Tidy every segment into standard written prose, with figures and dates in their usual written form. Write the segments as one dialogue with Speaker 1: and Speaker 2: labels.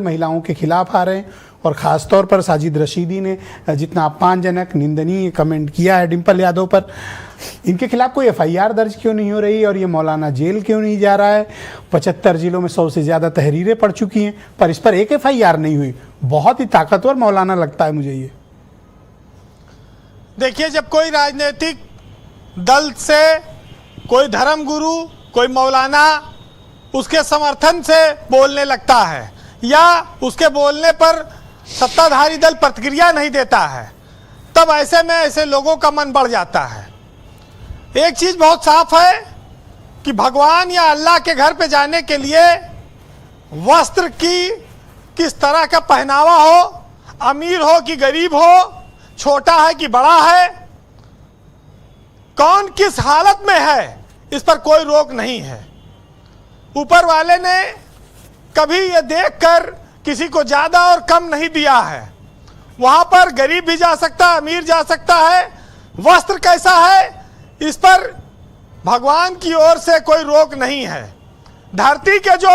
Speaker 1: महिलाओं के खिलाफ आ रहे हैं और ख़ास तौर पर साजिद रशीदी ने जितना अपमानजनक निंदनीय कमेंट किया है डिंपल यादव पर, इनके खिलाफ कोई एफआईआर दर्ज क्यों नहीं हो रही और ये मौलाना जेल क्यों नहीं जा रहा है। 75 जिलों में 100 से ज़्यादा तहरीरें पड़ चुकी हैं पर इस पर एक एफआईआर नहीं हुई। बहुत ही ताकतवर मौलाना लगता है मुझे ये।
Speaker 2: देखिए, जब कोई राजनीतिक दल से कोई धर्म गुरु, कोई मौलाना उसके समर्थन से बोलने लगता है या उसके बोलने पर सत्ताधारी दल प्रतिक्रिया नहीं देता है, तब ऐसे में ऐसे लोगों का मन बढ़ जाता है। एक चीज़ बहुत साफ है कि भगवान या अल्लाह के घर पे जाने के लिए वस्त्र की किस तरह का पहनावा हो, अमीर हो कि गरीब हो, छोटा है कि बड़ा है, कौन किस हालत में है, इस पर कोई रोक नहीं है। ऊपर वाले ने कभी ये देखकर किसी को ज़्यादा और कम नहीं दिया है। वहाँ पर गरीब भी जा सकता है, अमीर जा सकता है। वस्त्र कैसा है, इस पर भगवान की ओर से कोई रोक नहीं है। धरती के जो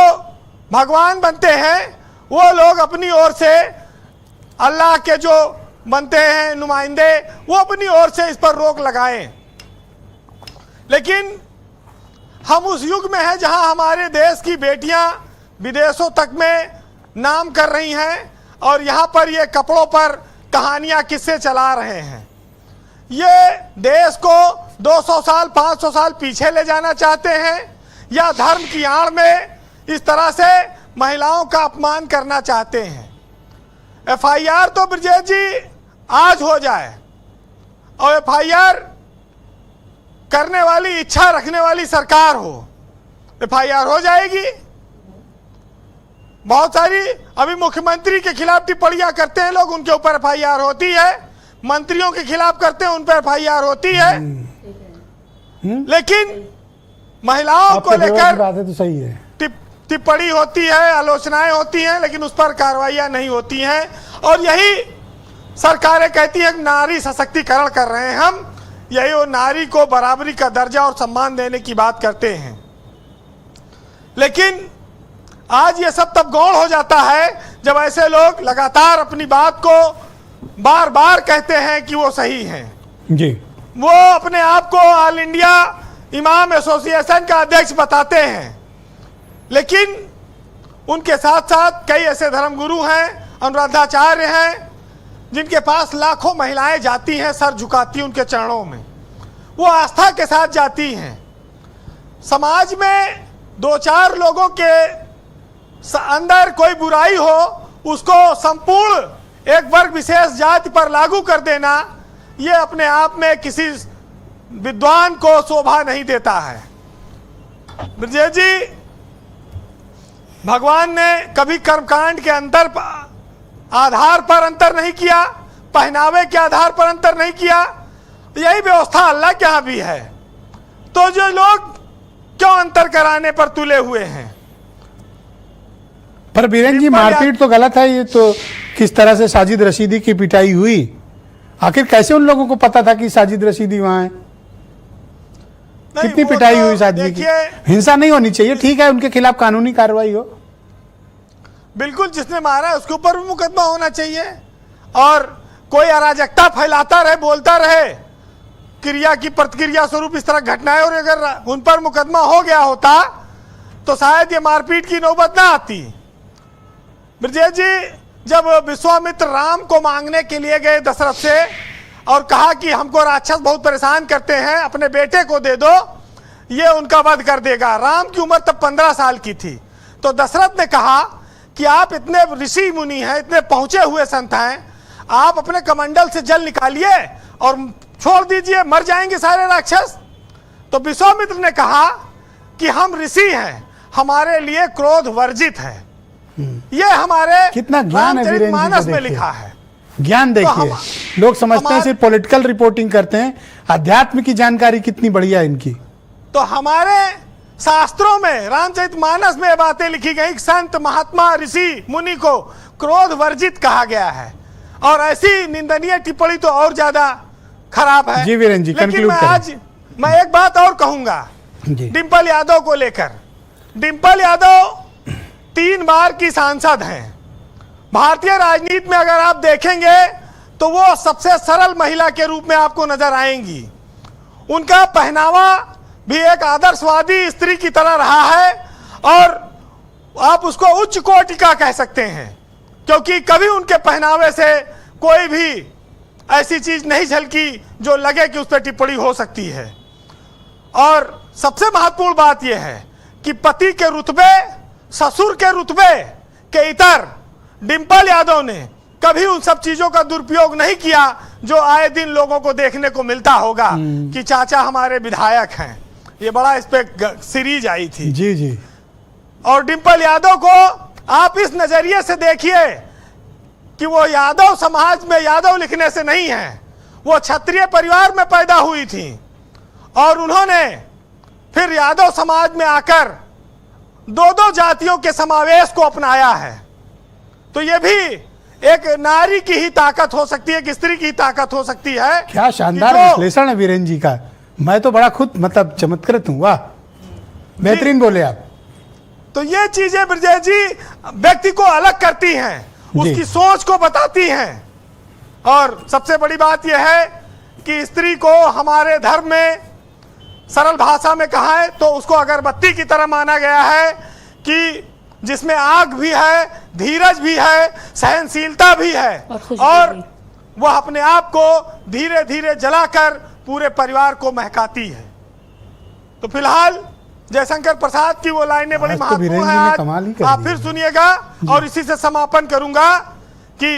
Speaker 2: भगवान बनते हैं वो लोग अपनी ओर से, अल्लाह के जो बनते हैं नुमाइंदे, वो अपनी ओर से इस पर रोक लगाएं। लेकिन हम उस युग में हैं जहां हमारे देश की बेटियां विदेशों तक में नाम कर रही हैं और यहां पर ये कपड़ों पर कहानियां किस्से चला रहे हैं। ये देश को 200 साल 500 साल पीछे ले जाना चाहते हैं या धर्म की आड़ में इस तरह से महिलाओं का अपमान करना चाहते हैं। एफआईआर तो ब्रजेश जी आज हो जाए और एफआईआर करने वाली, इच्छा रखने वाली सरकार हो, एफआईआर हो जाएगी। बहुत सारी अभी मुख्यमंत्री के खिलाफ टिप्पणियां करते हैं लोग, उनके ऊपर एफआईआर होती है। मंत्रियों के खिलाफ करते हैं, उन पर एफआईआर होती है। लेकिन महिलाओं को लेकर
Speaker 1: बातें तो सही है,
Speaker 2: टिप्पणी होती है, आलोचनाएं होती हैं, लेकिन उस पर कार्रवाइयां नहीं होती हैं। और यही सरकारें कहती हैं नारी सशक्तिकरण कर रहे हैं हम, यही वो नारी को बराबरी का दर्जा और सम्मान देने की बात करते हैं। लेकिन आज ये सब तब गौण हो जाता है जब ऐसे लोग लगातार अपनी बात को बार बार कहते हैं कि वो सही हैं
Speaker 1: जी।
Speaker 2: वो अपने आप को ऑल इंडिया इमाम एसोसिएशन का अध्यक्ष बताते हैं, लेकिन उनके साथ साथ कई ऐसे धर्मगुरु हैं, अनुराधाचार्य हैं, जिनके पास लाखों महिलाएं जाती हैं, सर झुकाती उनके चरणों में, वो आस्था के साथ जाती हैं। समाज में 2-4 लोगों के अंदर कोई बुराई हो, उसको संपूर्ण एक वर्ग विशेष जाति पर लागू कर देना, ये अपने आप में किसी विद्वान को शोभा नहीं देता है। ब्रजेश जी, भगवान ने कभी कर्मकांड के आधार पर अंतर नहीं किया, पहनावे के आधार पर अंतर नहीं किया। यही व्यवस्था अल्लाह के यहाँ भी है। तो जो लोग क्यों अंतर कराने पर तुले हुए हैं।
Speaker 1: पर बीरेन जी, मारपीट तो गलत है। ये तो किस तरह से साजिद रशीदी की पिटाई हुई, आखिर कैसे उन लोगों को पता था कि साजिद रशीदी वहां है? कितनी पिटाई हुई साजिद की? हिंसा नहीं होनी चाहिए, ठीक है, उनके खिलाफ कानूनी कार्रवाई हो।
Speaker 2: बिल्कुल, जिसने मारा है उसके ऊपर भी मुकदमा होना चाहिए। और कोई अराजकता फैलाता रहे, बोलता रहे, क्रिया की प्रतिक्रिया स्वरूप इस तरह घटनाएं, और अगर उन पर मुकदमा हो गया होता तो शायद ये मारपीट की नौबत ना आती। ब्रजेश जी, जब विश्वामित्र राम को मांगने के लिए गए दशरथ से और कहा कि हमको राक्षस बहुत परेशान करते हैं, अपने बेटे को दे दो, ये उनका वध कर देगा। राम की उम्र तब 15 साल की थी। तो दशरथ ने कहा कि आप इतने ऋषि मुनि हैं, इतने पहुंचे हुए संत हैं, आप अपने कमंडल से जल निकालिए और छोड़ दीजिए, मर जाएंगे सारे राक्षस। तो विश्वामित्र ने कहा कि हम ऋषि हैं, हमारे लिए क्रोध वर्जित है। ये हमारे
Speaker 1: कितना ज्ञान है
Speaker 2: रामचरितमानस में लिखा है।
Speaker 1: ज्ञान देखिए, तो लोग समझते हैं सिर्फ पॉलिटिकल रिपोर्टिंग करते हैं, अध्यात्म की जानकारी कितनी बढ़िया है इनकी।
Speaker 2: तो हमारे शास्त्रों में, रामचरितमानस में बातें लिखी गई, संत महात्मा ऋषि मुनि को क्रोध वर्जित कहा गया है। और ऐसी निंदनीय टिप्पणी तो और ज्यादा खराब है।
Speaker 1: जी वीरेन जी,
Speaker 2: लेकिन मैं एक बात और कहूंगा डिंपल यादव को लेकर। डिंपल यादव 3 बार की सांसद हैं, भारतीय राजनीति में अगर आप देखेंगे तो वो सबसे सरल महिला के रूप में आपको नजर आएंगी। उनका पहनावा भी एक आदर्शवादी स्त्री की तरह रहा है और आप उसको उच्च कोटि का कह सकते हैं, क्योंकि कभी उनके पहनावे से कोई भी ऐसी चीज नहीं झलकी जो लगे कि उस पर टिप्पणी हो सकती है। और सबसे महत्वपूर्ण बात यह है कि पति के रुतबे, ससुर के रुतबे के इतर डिंपल यादव ने कभी उन सब चीजों का दुरुपयोग नहीं किया जो आए दिन लोगों को देखने को मिलता होगा कि चाचा हमारे विधायक हैं। ये बड़ा इस पे सीरीज आई थी।
Speaker 1: जी जी।
Speaker 2: और डिंपल यादव को आप इस नजरिए से देखिए कि वो यादव समाज में यादव लिखने से नहीं है, वो क्षत्रिय परिवार में पैदा हुई थी और उन्होंने फिर यादव समाज में आकर दो जातियों के समावेश को अपनाया है। तो ये भी एक नारी की ही ताकत हो सकती है, एक स्त्री की ताकत हो सकती है।
Speaker 1: क्या शानदार विश्लेषण है वीरेन जी का, मैं तो बड़ा खुद मतलब चमत्कृत हूँ। वाह, बेहतरीन बोले आप।
Speaker 2: तो ये चीजें ब्रजेश जी व्यक्ति को अलग करती हैं, उसकी सोच को बताती हैं। और सबसे बड़ी बात यह है कि स्त्री को हमारे धर्म में सरल भाषा में कहा है तो उसको अगरबत्ती की तरह माना गया है कि जिसमें आग भी है, धीरज भी है, सहनशीलता भी है और वह अपने आप को धीरे धीरे जलाकर पूरे परिवार को महकाती है। तो फिलहाल जयशंकर प्रसाद की वो लाइनें बड़ी महत्वपूर्ण है, आज आप फिर सुनिएगा और इसी से समापन करूंगा कि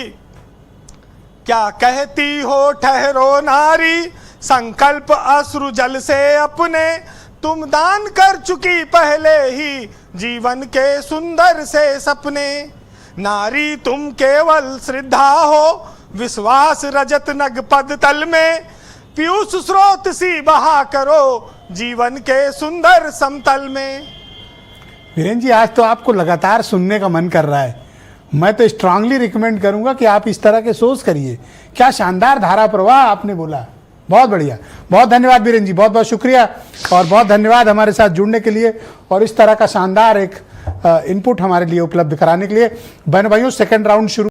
Speaker 2: क्या कहती हो ठहरो नारी, संकल्प अश्रु जल से अपने, तुम दान कर चुकी पहले ही जीवन के सुंदर से सपने। नारी तुम केवल श्रद्धा हो, विश्वास रजत नग पद तल में, पीयूष स्रोत सी बहा करो जीवन के सुंदर समतल में।
Speaker 1: वीरेन जी, आज तो आपको लगातार सुनने का मन कर रहा है। मैं तो स्ट्रांगली रिकमेंड करूंगा कि आप इस तरह के शोज करिए। क्या शानदार धारा प्रवाह आपने बोला, बहुत बढ़िया। बहुत धन्यवाद वीरेन जी, बहुत बहुत शुक्रिया और बहुत धन्यवाद हमारे साथ जुड़ने के लिए और इस तरह का शानदार एक इनपुट हमारे लिए उपलब्ध कराने के लिए। बहन भाइयों, सेकंड राउंड शुरू